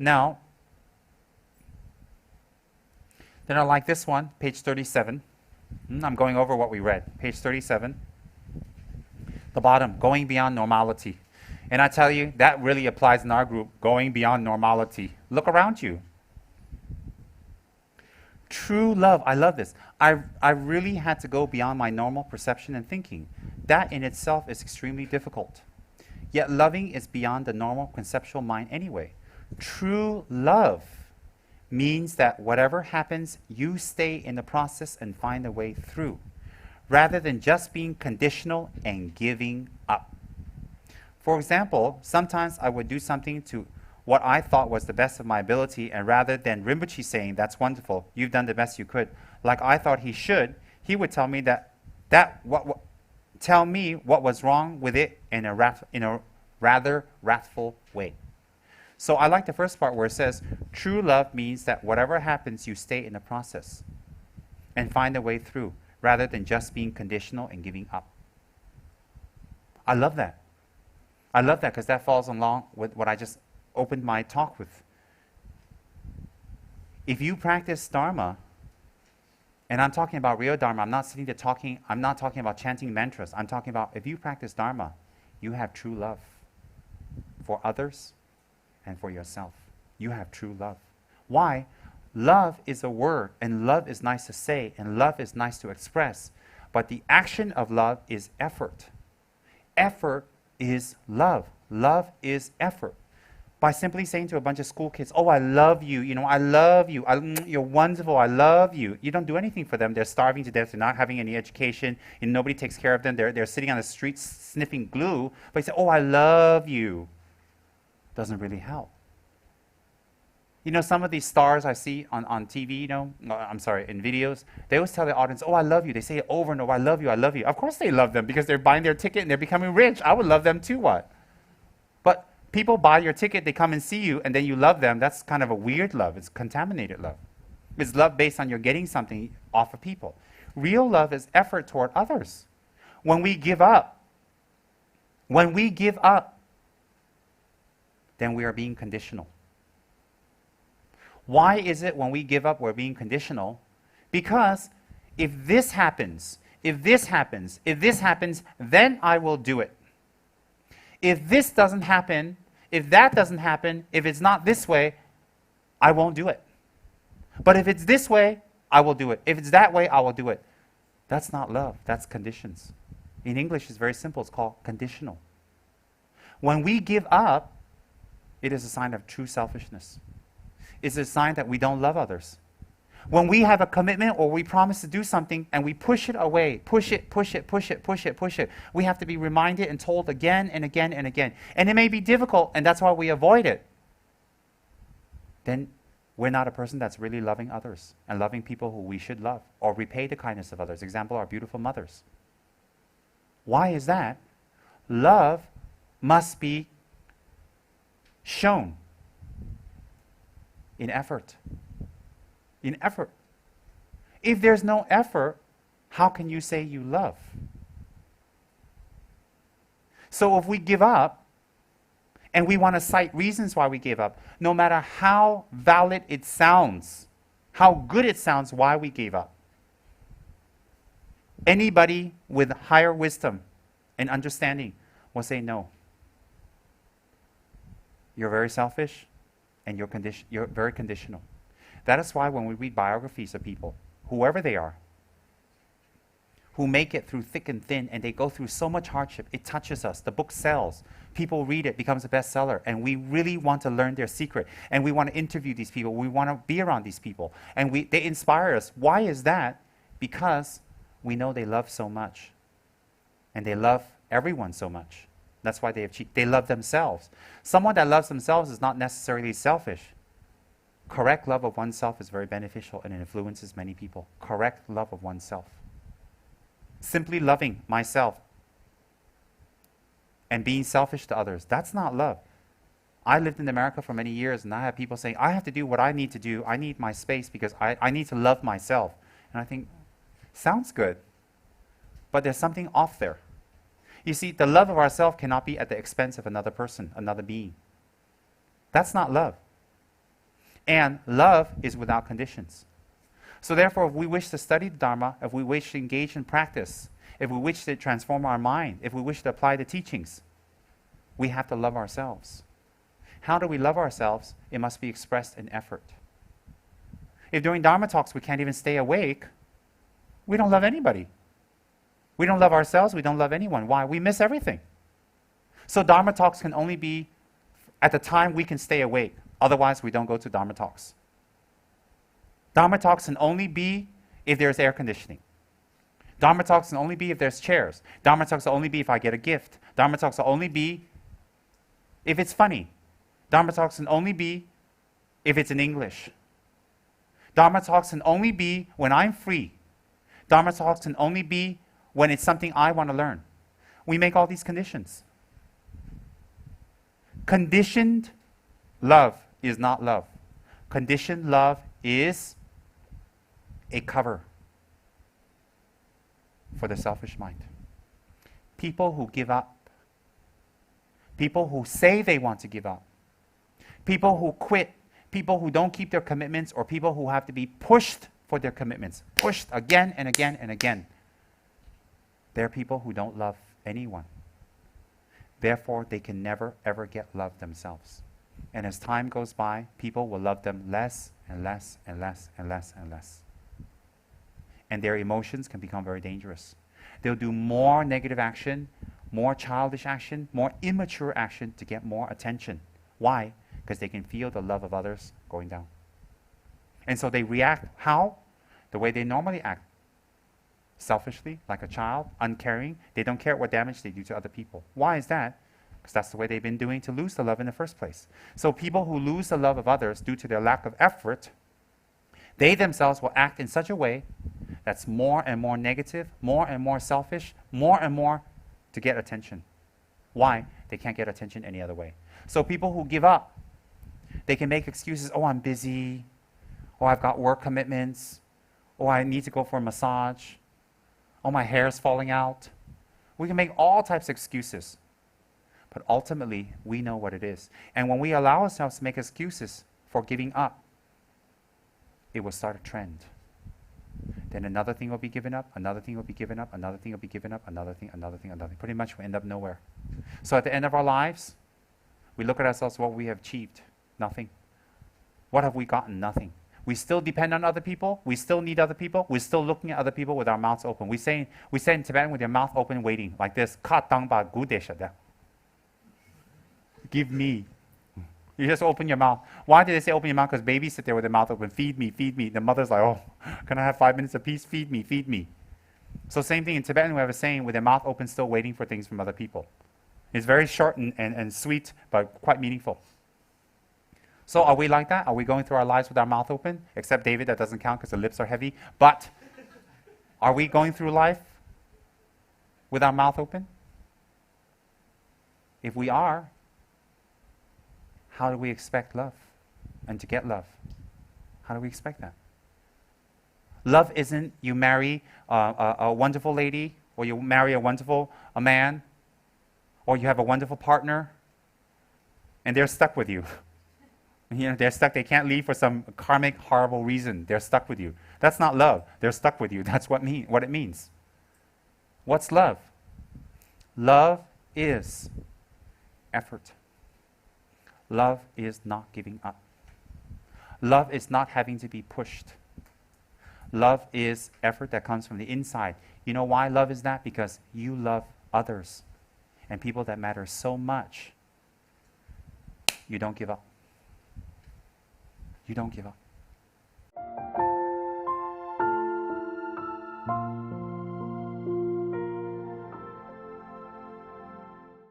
Now, then I like this one, page 37. I'm going over what we read. Page 37. The bottom, going beyond normality. And I tell you, that really applies in our group, going beyond normality. Look around you. True love, I love this. I really had to go beyond my normal perception and thinking. That in itself is extremely difficult. Yet loving is beyond the normal conceptual mind anyway. True love means that whatever happens, you stay in the process and find a way through, rather than just being conditional and giving up. For example, sometimes I would do something to what I thought was the best of my ability, and rather than Rinpoche saying, "That's wonderful, you've done the best you could," like I thought he should, he would tell me tell me what was wrong with it in a rather wrathful way. So I like the first part where it says, true love means that whatever happens, you stay in the process and find a way through, rather than just being conditional and giving up. I love that. I love that because that falls along with what I just opened my talk with. If you practice Dharma, and I'm talking about real Dharma, I'm not talking about chanting mantras. I'm talking about if you practice Dharma, you have true love for others and for yourself. You have true love. Why? Love is a word, and love is nice to say, and love is nice to express. But the action of love is effort. Effort is love. Love is effort. By simply saying to a bunch of school kids, "Oh, I love you, I love you, you're wonderful, I love you." You don't do anything for them. They're starving to death. They're not having any education, and nobody takes care of them. They're sitting on the street sniffing glue. But you say, "Oh, I love you." Doesn't really help. Some of these stars I see on TV, in videos, they always tell the audience, "Oh, I love you." They say it over and over, "I love you, I love you." Of course they love them because they're buying their ticket and they're becoming rich. I would love them too, what? But people buy your ticket, they come and see you, and then you love them. That's kind of a weird love. It's contaminated love. It's love based on you're getting something off of people. Real love is effort toward others. When we give up, then we are being conditional. Why is it when we give up, we're being conditional? Because if this happens, then I will do it. If this doesn't happen, if that doesn't happen, if it's not this way, I won't do it. But if it's this way, I will do it. If it's that way, I will do it. That's not love. That's conditions. In English, it's very simple. It's called conditional. When we give up, it is a sign of true selfishness. It's a sign that we don't love others. When we have a commitment or we promise to do something and we push it away, push it, we have to be reminded and told again and again and again. And it may be difficult, and that's why we avoid it. Then we're not a person that's really loving others and loving people who we should love or repay the kindness of others. Example, our beautiful mothers. Why is that? Love must be shown in effort. In effort. If there's no effort, how can you say you love? So if we give up, and we want to cite reasons why we gave up, no matter how valid it sounds, how good it sounds why we gave up, anybody with higher wisdom and understanding will say no. You're very selfish, and you're very conditional. That is why when we read biographies of people, whoever they are, who make it through thick and thin, and they go through so much hardship, it touches us. The book sells. People read it, becomes a bestseller, and we really want to learn their secret. And we want to interview these people. We want to be around these people. And they inspire us. Why is that? Because we know they love so much. And they love everyone so much. That's why they love themselves. Someone that loves themselves is not necessarily selfish. Correct love of oneself is very beneficial and it influences many people. Correct love of oneself. Simply loving myself and being selfish to others, that's not love. I lived in America for many years, and I have people saying, I have to do what I need to do. I need my space because I need to love myself. And I think, sounds good, but there's something off there. You see, the love of ourselves cannot be at the expense of another person, another being. That's not love. And love is without conditions. So therefore, if we wish to study the Dharma, if we wish to engage in practice, if we wish to transform our mind, if we wish to apply the teachings, we have to love ourselves. How do we love ourselves? It must be expressed in effort. If during Dharma talks we can't even stay awake, we don't love anybody. We don't love ourselves, we don't love anyone. Why? We miss everything. So Dharma talks can only be at the time we can stay awake. Otherwise, we don't go to Dharma talks. Dharma talks can only be if there's air conditioning. Dharma talks can only be if there's chairs. Dharma talks will only be if I get a gift. Dharma talks will only be if it's funny. Dharma talks can only be if it's in English. Dharma talks can only be when I'm free. Dharma talks can only be when it's something I want to learn. We make all these conditions. Conditioned love is not love. Conditioned love is a cover for the selfish mind. People who give up, people who say they want to give up, people who quit, people who don't keep their commitments, or people who have to be pushed for their commitments, pushed again and again and again. They're people who don't love anyone. Therefore, they can never ever get love themselves. And as time goes by, people will love them less and less and less and less and less. And their emotions can become very dangerous. They'll do more negative action, more childish action, more immature action to get more attention. Why? Because they can feel the love of others going down. And so they react how? The way they normally act. Selfishly, like a child, uncaring. They don't care what damage they do to other people. Why is that? Because that's the way they've been doing to lose the love in the first place. So people who lose the love of others due to their lack of effort, they themselves will act in such a way that's more and more negative, more and more selfish, more and more to get attention. Why? They can't get attention any other way. So people who give up, they can make excuses. Oh, I'm busy. Oh, I've got work commitments. Oh, I need to go for a massage. Oh, my hair's falling out. We can make all types of excuses. But ultimately, we know what it is. And when we allow ourselves to make excuses for giving up, it will start a trend. Then another thing will be given up, another thing will be given up, another thing will be given up, another thing, another thing, another thing. Pretty much we end up nowhere. So at the end of our lives, we look at ourselves, what we have achieved. Nothing. What have we gotten? Nothing. We still depend on other people. We still need other people. We're still looking at other people with our mouths open. We say in Tibetan with your mouth open, waiting, like this. Ka tang ba gu de sha da. Give me. You just open your mouth. Why did they say open your mouth? Because babies sit there with their mouth open. Feed me, feed me. The mother's like, oh, can I have 5 minutes of peace? Feed me, feed me. So same thing in Tibetan, we have a saying with their mouth open, still waiting for things from other people. It's very short and sweet, but quite meaningful. So are we like that? Are we going through our lives with our mouth open? Except David, that doesn't count because the lips are heavy. But are we going through life with our mouth open? If we are, how do we expect love and to get love? How do we expect that? Love isn't you marry a wonderful lady, or you marry a wonderful man, or you have a wonderful partner, and they're stuck with you. You know, they're stuck. They can't leave for some karmic, horrible reason. They're stuck with you. That's not love. They're stuck with you. That's what it means. What's love? Love is effort. Love is not giving up. Love is not having to be pushed. Love is effort that comes from the inside. You know why love is that? Because you love others and people that matter so much. You don't give up. You don't give up.